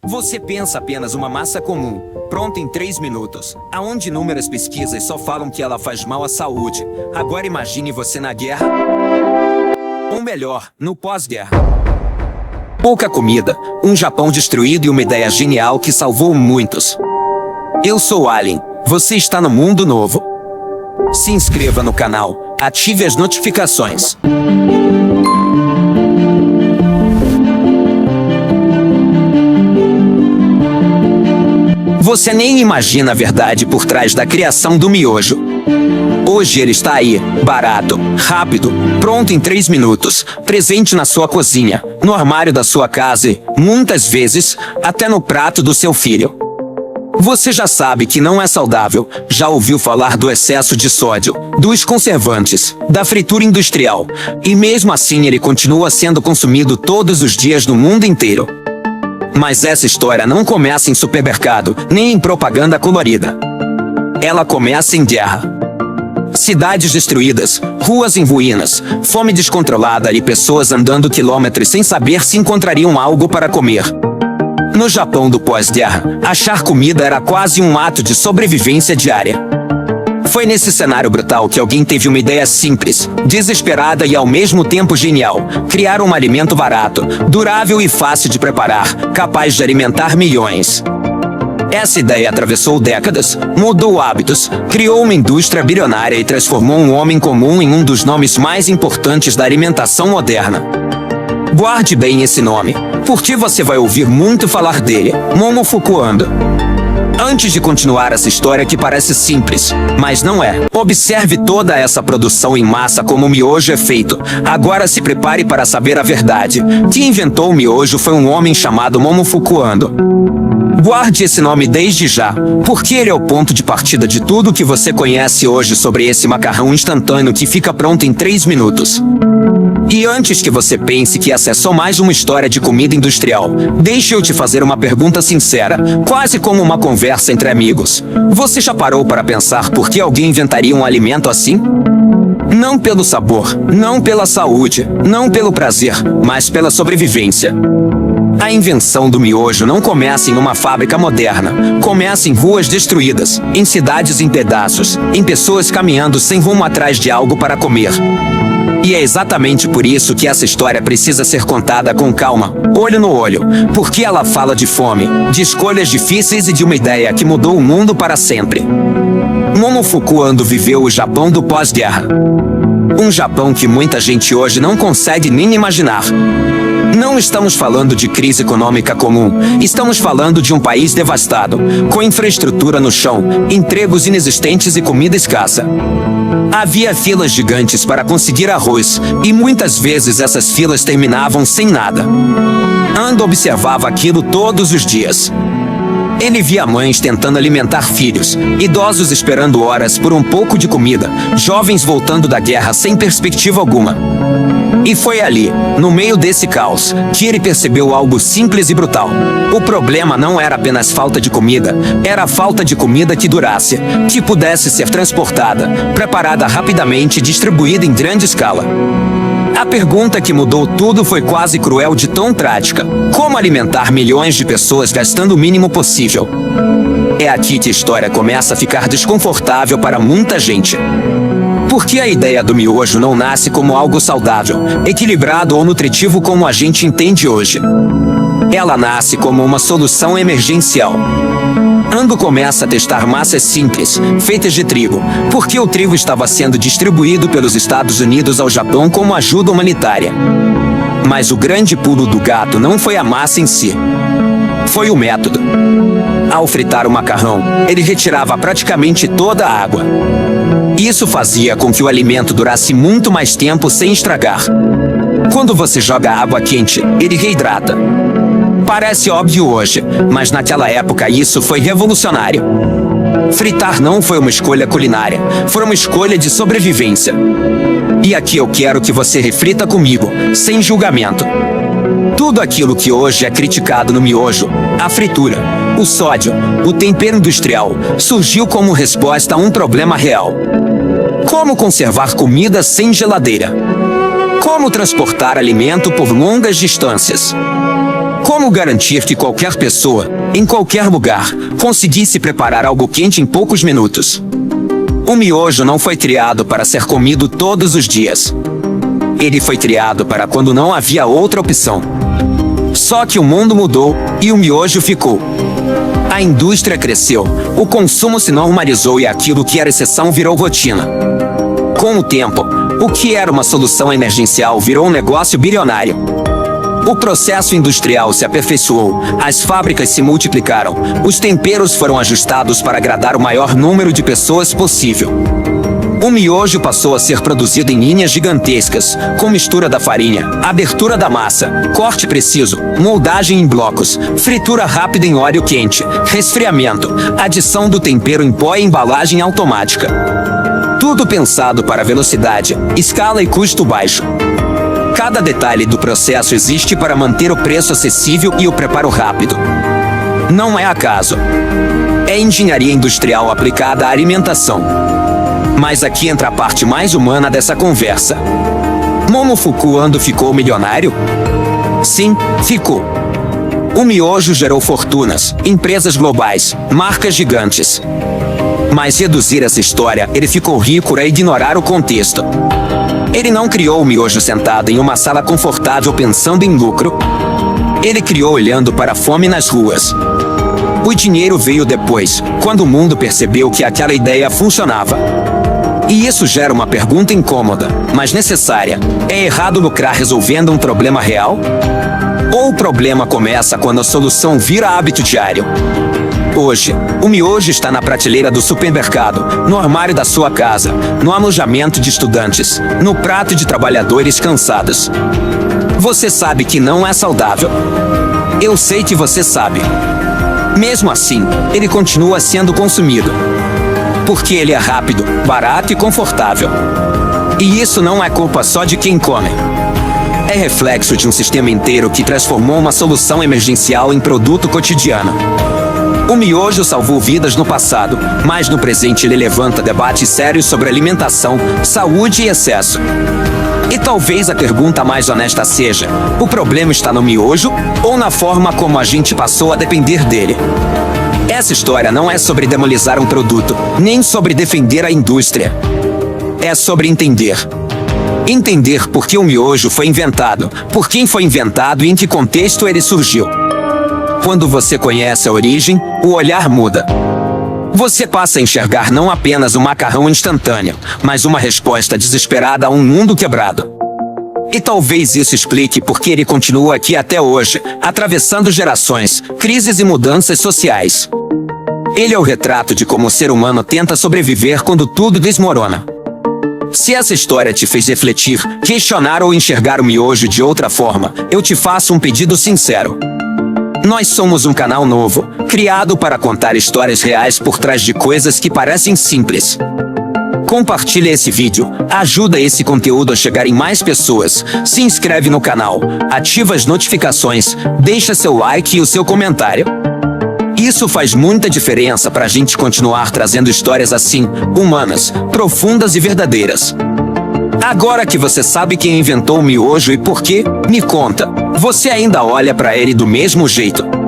Você pensa apenas uma massa comum, pronta em 3 minutos, aonde inúmeras pesquisas só falam que ela faz mal à saúde. Agora imagine você na guerra. Ou melhor, no pós-guerra. Pouca comida, um Japão destruído e uma ideia genial que salvou muitos. Eu sou Alien, você está no Mundo Novo. Se inscreva no canal, ative as notificações. Você nem imagina a verdade por trás da criação do miojo. Hoje ele está aí, barato, rápido, pronto em 3 minutos, presente na sua cozinha, no armário da sua casa e, muitas vezes, até no prato do seu filho. Você já sabe que não é saudável, já ouviu falar do excesso de sódio, dos conservantes, da fritura industrial, e mesmo assim ele continua sendo consumido todos os dias no mundo inteiro. Mas essa história não começa em supermercado, nem em propaganda colorida. Ela começa em guerra. Cidades destruídas, ruas em ruínas, fome descontrolada e pessoas andando quilômetros sem saber se encontrariam algo para comer. No Japão do pós-guerra, achar comida era quase um ato de sobrevivência diária. Foi nesse cenário brutal que alguém teve uma ideia simples, desesperada e ao mesmo tempo genial: criar um alimento barato, durável e fácil de preparar, capaz de alimentar milhões. Essa ideia atravessou décadas, mudou hábitos, criou uma indústria bilionária e transformou um homem comum em um dos nomes mais importantes da alimentação moderna. Guarde bem esse nome, porque você vai ouvir muito falar dele: Momofuku Ando. Antes de continuar essa história que parece simples, mas não é, observe toda essa produção em massa como o miojo é feito. Agora se prepare para saber a verdade. Quem inventou o miojo foi um homem chamado Momofuku Ando. Guarde esse nome desde já, porque ele é o ponto de partida de tudo que você conhece hoje sobre esse macarrão instantâneo que fica pronto em 3 minutos. E antes que você pense que essa é só mais uma história de comida industrial, deixe eu te fazer uma pergunta sincera, quase como uma conversa entre amigos. Você já parou para pensar por que alguém inventaria um alimento assim? Não pelo sabor, não pela saúde, não pelo prazer, mas pela sobrevivência. A invenção do miojo não começa em uma fábrica moderna, começa em ruas destruídas, em cidades em pedaços, em pessoas caminhando sem rumo atrás de algo para comer. E é exatamente por isso que essa história precisa ser contada com calma, olho no olho, porque ela fala de fome, de escolhas difíceis e de uma ideia que mudou o mundo para sempre. Momofuku Ando viveu o Japão do pós-guerra. Um Japão que muita gente hoje não consegue nem imaginar. Não estamos falando de crise econômica comum, estamos falando de um país devastado, com infraestrutura no chão, empregos inexistentes e comida escassa. Havia filas gigantes para conseguir arroz, e muitas vezes essas filas terminavam sem nada. Ando observava aquilo todos os dias. Ele via mães tentando alimentar filhos, idosos esperando horas por um pouco de comida, jovens voltando da guerra sem perspectiva alguma. E foi ali, no meio desse caos, que ele percebeu algo simples e brutal. O problema não era apenas falta de comida, era a falta de comida que durasse, que pudesse ser transportada, preparada rapidamente e distribuída em grande escala. A pergunta que mudou tudo foi quase cruel de tão trágica: como alimentar milhões de pessoas gastando o mínimo possível? É aqui que a história começa a ficar desconfortável para muita gente. Porque a ideia do miojo não nasce como algo saudável, equilibrado ou nutritivo como a gente entende hoje. Ela nasce como uma solução emergencial. Ando começa a testar massas simples, feitas de trigo, porque o trigo estava sendo distribuído pelos Estados Unidos ao Japão como ajuda humanitária. Mas o grande pulo do gato não foi a massa em si. Foi o método. Ao fritar o macarrão, ele retirava praticamente toda a água. Isso fazia com que o alimento durasse muito mais tempo sem estragar. Quando você joga água quente, ele reidrata. Parece óbvio hoje, mas naquela época isso foi revolucionário. Fritar não foi uma escolha culinária, foi uma escolha de sobrevivência. E aqui eu quero que você reflita comigo, sem julgamento. Tudo aquilo que hoje é criticado no miojo, a fritura, o sódio, o tempero industrial, surgiu como resposta a um problema real. Como conservar comida sem geladeira? Como transportar alimento por longas distâncias? Como Como garantir que qualquer pessoa, em qualquer lugar, conseguisse preparar algo quente em poucos minutos? O miojo não foi criado para ser comido todos os dias. Ele foi criado para quando não havia outra opção. Só que o mundo mudou e o miojo ficou. A indústria cresceu, o consumo se normalizou e aquilo que era exceção virou rotina. Com o tempo, o que era uma solução emergencial virou um negócio bilionário. O processo industrial se aperfeiçoou, as fábricas se multiplicaram, os temperos foram ajustados para agradar o maior número de pessoas possível. O miojo passou a ser produzido em linhas gigantescas, com mistura da farinha, abertura da massa, corte preciso, moldagem em blocos, fritura rápida em óleo quente, resfriamento, adição do tempero em pó e embalagem automática. Tudo pensado para velocidade, escala e custo baixo. Cada detalhe do processo existe para manter o preço acessível e o preparo rápido. Não é acaso. É engenharia industrial aplicada à alimentação. Mas aqui entra a parte mais humana dessa conversa. Momofuku Ando ficou milionário? Sim, ficou. O miojo gerou fortunas, empresas globais, marcas gigantes. Mas reduzir essa história, ele ficou rico por ignorar o contexto. Ele não criou o miojo sentado em uma sala confortável pensando em lucro. Ele criou olhando para a fome nas ruas. O dinheiro veio depois, quando o mundo percebeu que aquela ideia funcionava. E isso gera uma pergunta incômoda, mas necessária. É errado lucrar resolvendo um problema real? Ou o problema começa quando a solução vira hábito diário? Hoje, o miojo está na prateleira do supermercado, no armário da sua casa, no alojamento de estudantes, no prato de trabalhadores cansados. Você sabe que não é saudável. Eu sei que você sabe. Mesmo assim, ele continua sendo consumido. Porque ele é rápido, barato e confortável. E isso não é culpa só de quem come. É reflexo de um sistema inteiro que transformou uma solução emergencial em produto cotidiano. O miojo salvou vidas no passado, mas no presente ele levanta debates sérios sobre alimentação, saúde e excesso. E talvez a pergunta mais honesta seja: o problema está no miojo ou na forma como a gente passou a depender dele? Essa história não é sobre demonizar um produto, nem sobre defender a indústria. É sobre entender. Entender por que o miojo foi inventado, por quem foi inventado e em que contexto ele surgiu. Quando você conhece a origem, o olhar muda. Você passa a enxergar não apenas um macarrão instantâneo, mas uma resposta desesperada a um mundo quebrado. E talvez isso explique por que ele continua aqui até hoje, atravessando gerações, crises e mudanças sociais. Ele é o retrato de como o ser humano tenta sobreviver quando tudo desmorona. Se essa história te fez refletir, questionar ou enxergar o miojo de outra forma, eu te faço um pedido sincero. Nós somos um canal novo, criado para contar histórias reais por trás de coisas que parecem simples. Compartilha esse vídeo, ajuda esse conteúdo a chegar em mais pessoas, se inscreve no canal, ativa as notificações, deixa seu like e o seu comentário. Isso faz muita diferença para a gente continuar trazendo histórias assim, humanas, profundas e verdadeiras. Agora que você sabe quem inventou o miojo e por quê, me conta, você ainda olha para ele do mesmo jeito?